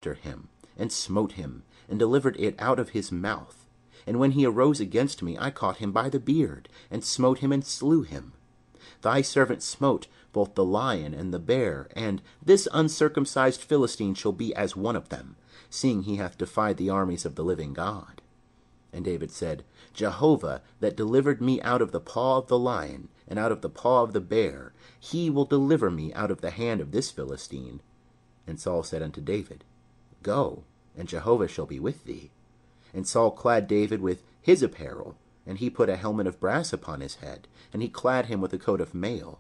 after him, and smote him, and delivered it out of his mouth. And when he arose against me, I caught him by the beard, and smote him, and slew him. Thy servant smote both the lion and the bear, and this uncircumcised Philistine shall be as one of them, seeing he hath defied the armies of the living God. And David said, Jehovah, that delivered me out of the paw of the lion, and out of the paw of the bear, he will deliver me out of the hand of this Philistine. And Saul said unto David, Go, and Jehovah shall be with thee. And Saul clad David with his apparel, and he put a helmet of brass upon his head, and he clad him with a coat of mail.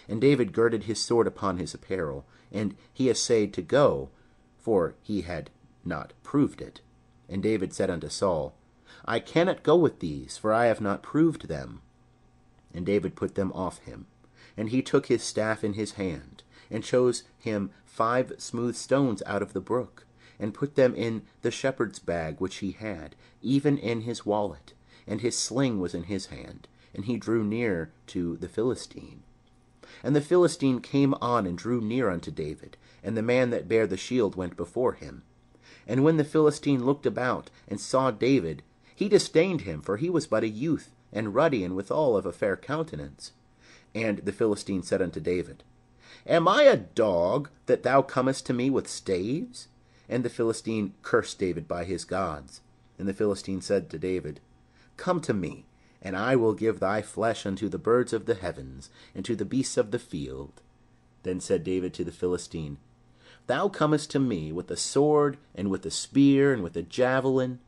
And David girded his sword upon his apparel, and he essayed to go, for he had not proved it. And David said unto Saul, I cannot go with these, for I have not proved them. And David put them off him. And he took his staff in his hand, and chose him 5 smooth stones out of the brook, and put them in the shepherd's bag which he had, even in his wallet. And his sling was in his hand, and he drew near to the Philistine. And the Philistine came on and drew near unto David, and the man that bare the shield went before him. And when the Philistine looked about, and saw David, he disdained him, for he was but a youth, and ruddy, and withal of a fair countenance. And the Philistine said unto David, Am I a dog, that thou comest to me with staves? And the Philistine cursed David by his gods. And the Philistine said to David, Come to me, and I will give thy flesh unto the birds of the heavens, and to the beasts of the field. Then said David to the Philistine, Thou comest to me with a sword, and with a spear, and with a javelin.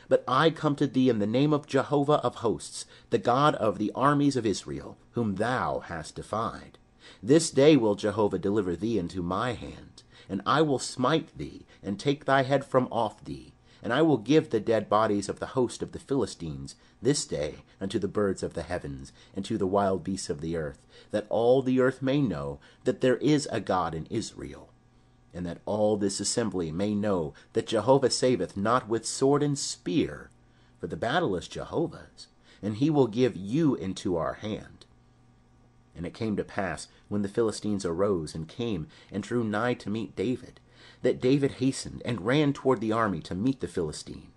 But I come to thee in the name of Jehovah of hosts, the God of the armies of Israel, whom thou hast defied. This day will Jehovah deliver thee into my hand, and I will smite thee, and take thy head from off thee. And I will give the dead bodies of the host of the Philistines this day unto the birds of the heavens, and to the wild beasts of the earth, that all the earth may know that there is a God in Israel, and that all this assembly may know that Jehovah saveth not with sword and spear, for the battle is Jehovah's, and he will give you into our hand. And it came to pass, when the Philistines arose and came and drew nigh to meet David, that David hastened and ran toward the army to meet the Philistine.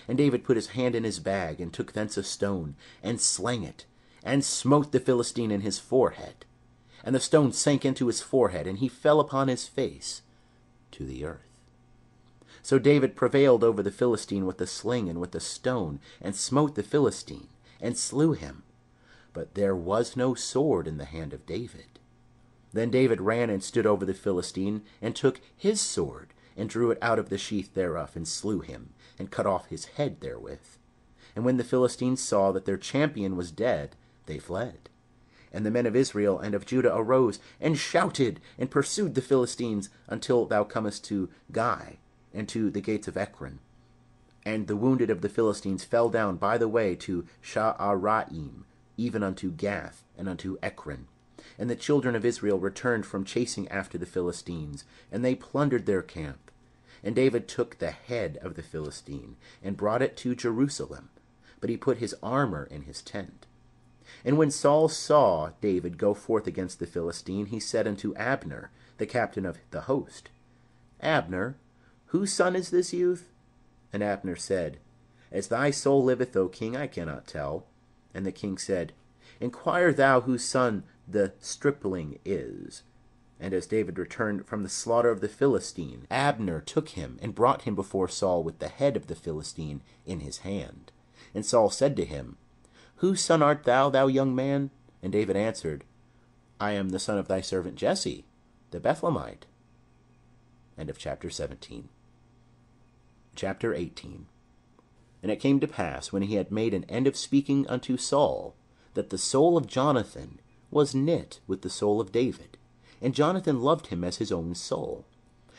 And David put his hand in his bag, and took thence a stone, and slang it, and smote the Philistine in his forehead. And the stone sank into his forehead, and he fell upon his face to the earth. So David prevailed over the Philistine with the sling and with the stone, and smote the Philistine, and slew him. But there was no sword in the hand of David. Then David ran and stood over the Philistine, and took his sword, and drew it out of the sheath thereof, and slew him, and cut off his head therewith. And when the Philistines saw that their champion was dead, they fled. And the men of Israel and of Judah arose, and shouted, and pursued the Philistines, until thou comest to Gai, and to the gates of Ekron. And the wounded of the Philistines fell down by the way to Sha'araim, even unto Gath, and unto Ekron. And the children of Israel returned from chasing after the Philistines, and they plundered their camp. And David took the head of the Philistine, and brought it to Jerusalem, but he put his armor in his tent. And when Saul saw David go forth against the Philistine, he said unto Abner, the captain of the host, Abner, whose son is this youth? And Abner said, As thy soul liveth, O king, I cannot tell. And the king said, Inquire thou whose son the stripling is. And as David returned from the slaughter of the Philistine, Abner took him, and brought him before Saul with the head of the Philistine in his hand. And Saul said to him, Whose son art thou, thou young man? And David answered, I am the son of thy servant Jesse, the Bethlehemite. End of chapter 17. Chapter 18. And it came to pass, when he had made an end of speaking unto Saul, that the soul of Jonathan was knit with the soul of David, and Jonathan loved him as his own soul.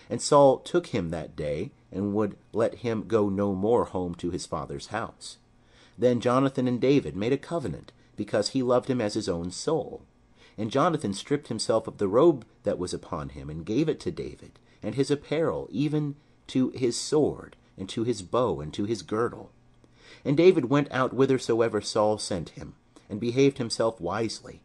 And Saul took him that day, and would let him go no more home to his father's house. Then Jonathan and David made a covenant, because he loved him as his own soul. And Jonathan stripped himself of the robe that was upon him, and gave it to David, and his apparel, even to his sword, and to his bow, and to his girdle. And David went out whithersoever Saul sent him, and behaved himself wisely.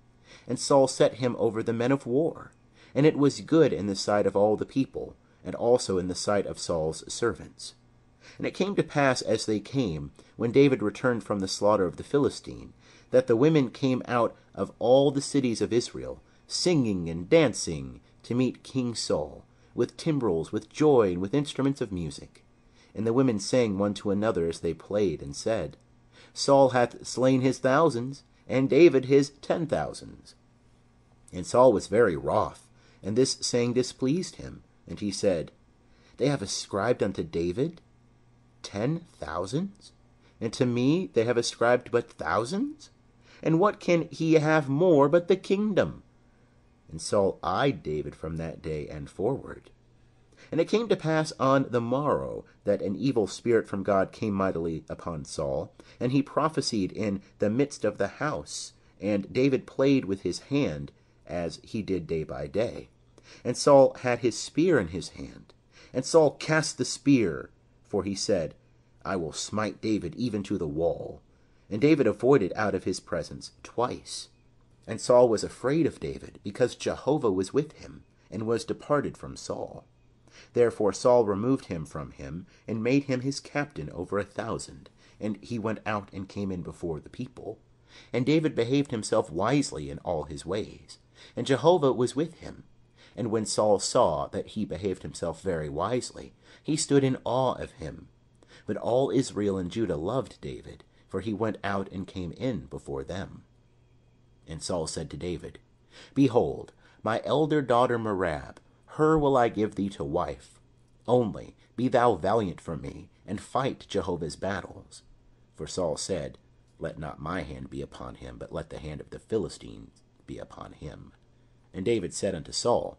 And Saul set him over the men of war. And it was good in the sight of all the people, and also in the sight of Saul's servants. And it came to pass, as they came, when David returned from the slaughter of the Philistine, that the women came out of all the cities of Israel, singing and dancing, to meet King Saul, with timbrels, with joy, and with instruments of music. And the women sang one to another as they played, and said, Saul hath slain his thousands, and David his 10,000s. And Saul was very wroth, and this saying displeased him. And he said, They have ascribed unto David 10,000s, and to me they have ascribed but thousands? And what can he have more but the kingdom? And Saul eyed David from that day and forward. And it came to pass on the morrow that an evil spirit from God came mightily upon Saul, and he prophesied in the midst of the house, and David played with his hand, as he did day by day. And Saul had his spear in his hand. And Saul cast the spear, for he said, I will smite David even to the wall. And David avoided out of his presence twice. And Saul was afraid of David, because Jehovah was with him, and was departed from Saul. Therefore Saul removed him from him, and made him his captain over 1,000. And he went out and came in before the people. And David behaved himself wisely in all his ways. And Jehovah was with him. And when Saul saw that he behaved himself very wisely, he stood in awe of him. But all Israel and Judah loved David, for he went out and came in before them. And Saul said to David, Behold, my elder daughter Merab, her will I give thee to wife. Only be thou valiant for me, and fight Jehovah's battles. For Saul said, Let not my hand be upon him, but let the hand of the Philistines be upon him. And David said unto Saul,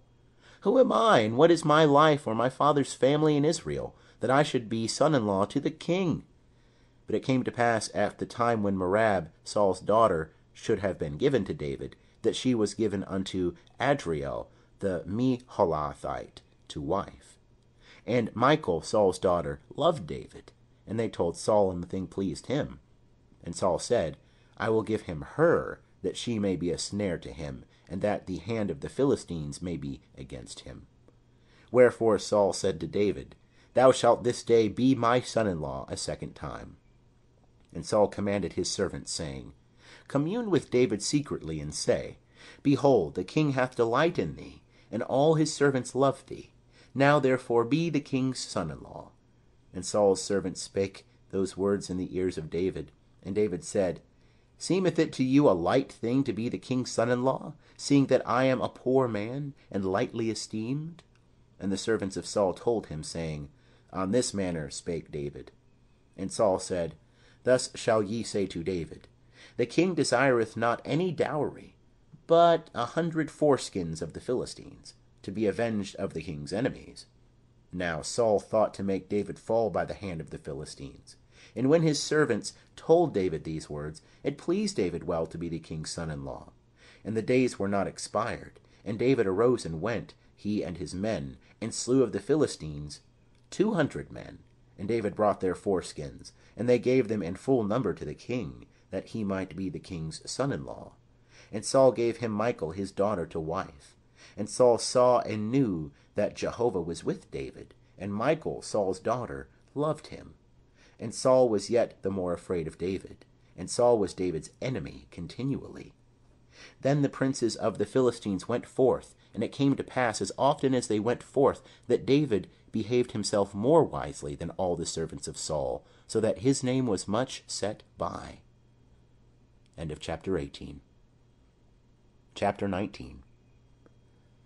Who am I, and what is my life or my father's family in Israel, that I should be son-in-law to the king? But it came to pass at the time when Merab, Saul's daughter, should have been given to David, that she was given unto Adriel the Meholathite to wife. And Michal, Saul's daughter, loved David, and they told Saul, and the thing pleased him. And Saul said, I will give him her, that she may be a snare to him, and that the hand of the Philistines may be against him. Wherefore Saul said to David, Thou shalt this day be my son-in-law a second time. And Saul commanded his servants, saying, Commune with David secretly, and say, Behold, the king hath delight in thee, and all his servants love thee. Now therefore be the king's son-in-law. And Saul's servants spake those words in the ears of David. And David said, Seemeth it to you a light thing to be the king's son-in-law, seeing that I am a poor man, and lightly esteemed? And the servants of Saul told him, saying, On this manner spake David. And Saul said, Thus shall ye say to David, The king desireth not any dowry, but 100 foreskins of the Philistines, to be avenged of the king's enemies. Now Saul thought to make David fall by the hand of the Philistines. And when his servants told David these words, it pleased David well to be the king's son-in-law. And the days were not expired. And David arose and went, he and his men, and slew of the Philistines 200 men. And David brought their foreskins, and they gave them in full number to the king, that he might be the king's son-in-law. And Saul gave him Michal his daughter to wife. And Saul saw and knew that Jehovah was with David, and Michal, Saul's daughter, loved him. And Saul was yet the more afraid of David, and Saul was David's enemy continually. Then the princes of the Philistines went forth, and it came to pass, as often as they went forth, that David behaved himself more wisely than all the servants of Saul, so that his name was much set by. End of chapter 18. Chapter 19.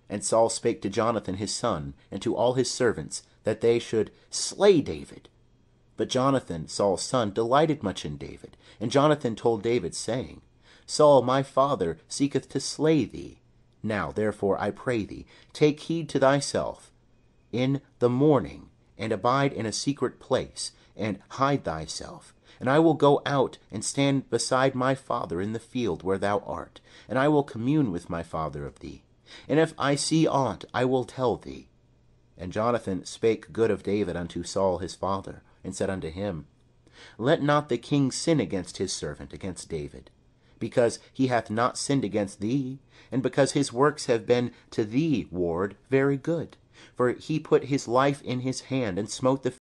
And Saul spake to Jonathan his son, and to all his servants, that they should slay David. But Jonathan, Saul's son, delighted much in David. And Jonathan told David, saying, Saul my father seeketh to slay thee. Now therefore I pray thee, take heed to thyself in the morning, and abide in a secret place, and hide thyself. And I will go out and stand beside my father in the field where thou art, and I will commune with my father of thee. And if I see aught, I will tell thee. And Jonathan spake good of David unto Saul his father, and said unto him, Let not the king sin against his servant, against David, because he hath not sinned against thee, and because his works have been to thee, ward, very good. For he put his life in his hand, and smote the